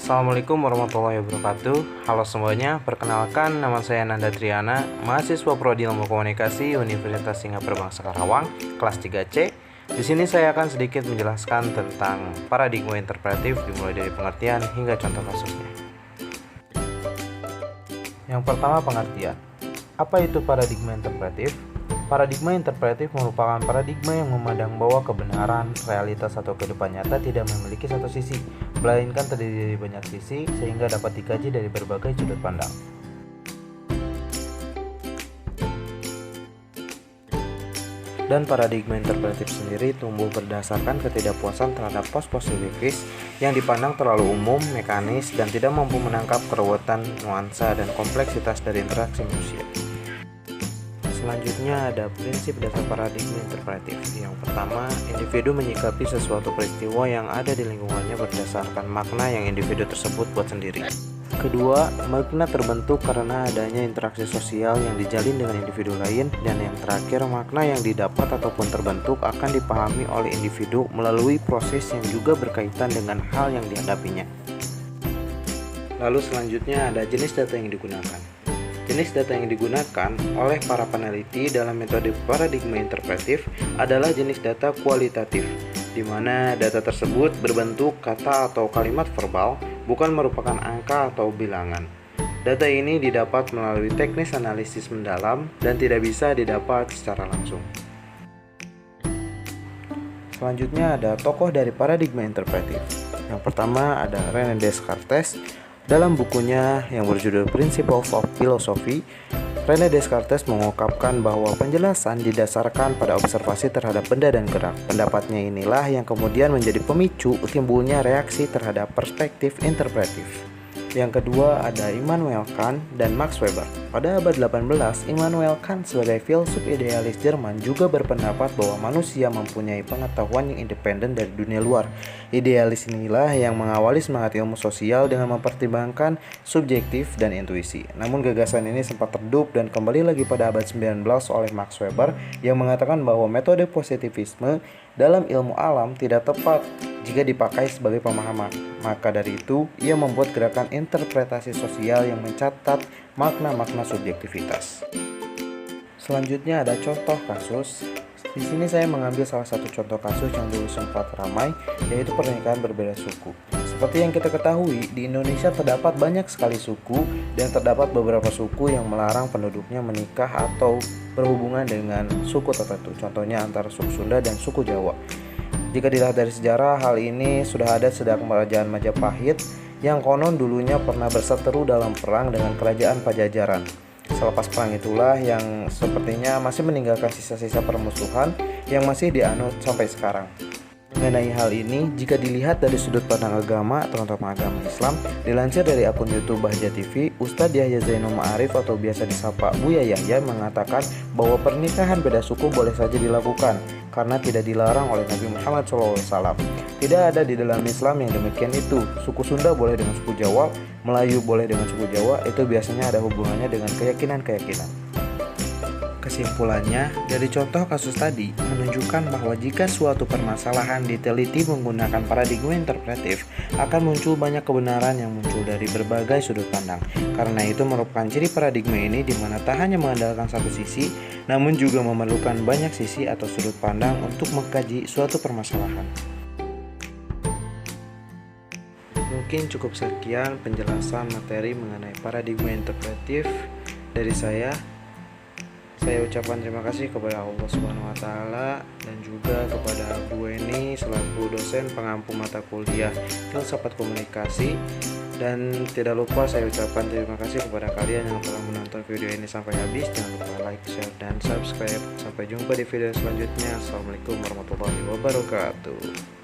Assalamualaikum warahmatullahi wabarakatuh. Halo semuanya, perkenalkan nama saya Nanda Triana, mahasiswa Prodi Ilmu Komunikasi Universitas Singapura Bangsa Karawang, kelas 3C. Di sini saya akan sedikit menjelaskan tentang paradigma interpretif dimulai dari pengertian hingga contoh kasusnya. Yang pertama, pengertian. Apa itu paradigma interpretif? Paradigma interpretif merupakan paradigma yang memandang bahwa kebenaran, realitas, atau kehidupan nyata tidak memiliki satu sisi, melainkan terdiri dari banyak sisi sehingga dapat dikaji dari berbagai sudut pandang. Dan paradigma interpretif sendiri tumbuh berdasarkan ketidakpuasan terhadap post-positivis yang dipandang terlalu umum, mekanis, dan tidak mampu menangkap keruwetan, nuansa, dan kompleksitas dari interaksi manusia. Selanjutnya ada prinsip dasar paradigma interpretif. Yang pertama, individu menyikapi sesuatu peristiwa yang ada di lingkungannya berdasarkan makna yang individu tersebut buat sendiri. Kedua, makna terbentuk karena adanya interaksi sosial yang dijalin dengan individu lain. Dan yang terakhir, makna yang didapat ataupun terbentuk akan dipahami oleh individu melalui proses yang juga berkaitan dengan hal yang dihadapinya. Lalu selanjutnya ada jenis data yang digunakan. Jenis data yang digunakan oleh para peneliti dalam metode paradigma interpretif adalah jenis data kualitatif, di mana data tersebut berbentuk kata atau kalimat verbal, bukan merupakan angka atau bilangan. Data ini didapat melalui teknis analisis mendalam dan tidak bisa didapat secara langsung. Selanjutnya ada tokoh dari paradigma interpretif. Yang pertama ada René Descartes. Dalam bukunya yang berjudul Principles of Philosophy, René Descartes mengungkapkan bahwa penjelasan didasarkan pada observasi terhadap benda dan gerak. Pendapatnya inilah yang kemudian menjadi pemicu timbulnya reaksi terhadap perspektif interpretif. Yang kedua ada Immanuel Kant dan Max Weber. Pada abad 18, Immanuel Kant sebagai filsuf idealis Jerman juga berpendapat bahwa manusia mempunyai pengetahuan yang independen dari dunia luar. Idealis inilah yang mengawali semangat ilmu sosial dengan mempertimbangkan subjektif dan intuisi. Namun gagasan ini sempat redup dan kembali lagi pada abad 19 oleh Max Weber yang mengatakan bahwa metode positivisme dalam ilmu alam tidak tepat jika dipakai sebagai pemahaman. Maka dari itu, ia membuat gerakan interpretasi sosial yang mencatat makna-makna subjektivitas. Selanjutnya ada contoh kasus. Di sini saya mengambil salah satu contoh kasus yang dulu sempat ramai, yaitu pernikahan berbeda suku. Seperti yang kita ketahui, di Indonesia terdapat banyak sekali suku dan terdapat beberapa suku yang melarang penduduknya menikah atau berhubungan dengan suku tertentu. Contohnya antara suku Sunda dan suku Jawa. Jika dilihat dari sejarah, hal ini sudah ada sejak kerajaan Majapahit yang konon dulunya pernah berseteru dalam perang dengan kerajaan Pajajaran. Selepas perang itulah yang sepertinya masih meninggalkan sisa-sisa permusuhan yang masih dianut sampai sekarang. Mengenai hal ini, jika dilihat dari sudut pandang agama, terutama agama Islam, dilansir dari akun YouTube Bahja TV, Ustadz Yahya Zainul Ma'arif atau biasa disapa Buya Yahya mengatakan bahwa pernikahan beda suku boleh saja dilakukan karena tidak dilarang oleh Nabi Muhammad SAW. Tidak ada di dalam Islam yang demikian itu. Suku Sunda boleh dengan suku Jawa, Melayu boleh dengan suku Jawa, itu biasanya ada hubungannya dengan keyakinan-keyakinan. Kesimpulannya, dari contoh kasus tadi menunjukkan bahwa jika suatu permasalahan diteliti menggunakan paradigma interpretif, akan muncul banyak kebenaran yang muncul dari berbagai sudut pandang. Karena itu merupakan ciri paradigma ini di mana tak hanya mengandalkan satu sisi, namun juga memerlukan banyak sisi atau sudut pandang untuk mengkaji suatu permasalahan. Mungkin cukup sekian penjelasan materi mengenai paradigma interpretif dari saya. Saya ucapkan terima kasih kepada Allah Subhanahu wa taala dan juga kepada Bu Eni selaku dosen pengampu mata kuliah Filsafat Komunikasi. Dan tidak lupa saya ucapkan terima kasih kepada kalian yang telah menonton video ini sampai habis. Jangan lupa like, share, dan subscribe. Sampai jumpa di video selanjutnya. Assalamualaikum warahmatullahi wabarakatuh.